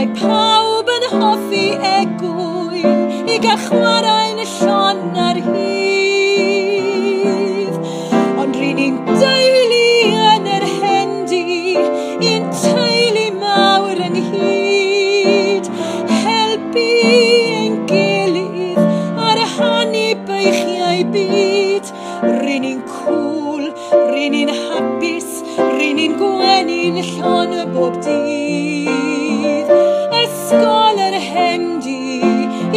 Mae pawb yn hoffi egwyn I gael chwarae'n y Sion ar hyd. Ond rydyn ni'n deulu yn yr hendi, un teulu mawr ynghyd. Helpu ein gilydd ar y hanib beichiau byd. Rydyn ni'n cŵl, rydyn ni'n hapus, rydyn ni'n gwenu'n llon y bob dydd. Ysgol yr hendi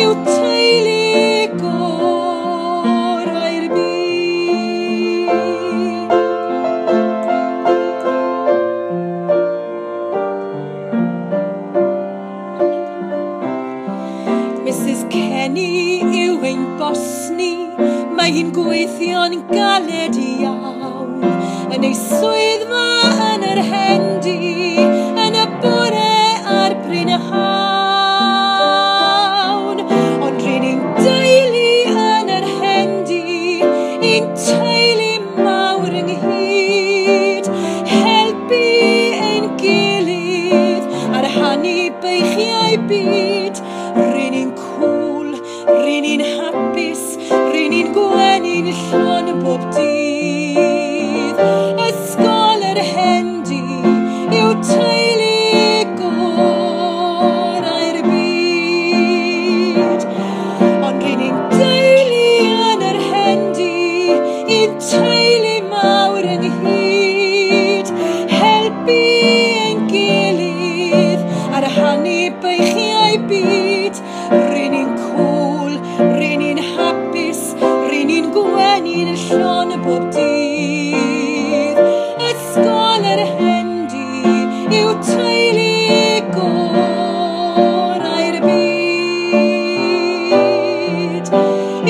yw teulu gorau'r byd. Mrs Kenny yw ein bos ni, mae hi'n gweithio'n galed iawn, yn ei swyddfa yn yr hendi, yn y bore a'r bryn y hawn. Ond rydyn ni'n deulu yn yr hendi, un teulu mawr ynghyd. Helpu ein gilydd ar hanib beichiau byd. Rydyn ni'n cŵl, rydyn ni'n hapus, rydyn ni'n gwenu'n llon bob dydd. Ysgol yr hendi yw teulu gorau'r byd. Ond rydyn ni'n deulu yn yr hendi, un teulu mawr ynghyd. Helpu ein gilydd ar hanib beichiau byd. Rydyn ni'n cŵl, rydyn ni'n hapus, rydyn ni'n gwenu'n llon bob dydd. Ysgol yr hendi yw teulu gorau'r byd.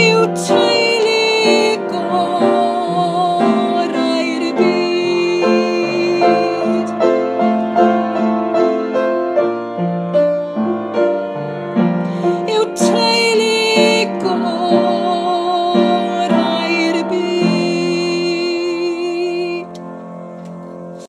Yw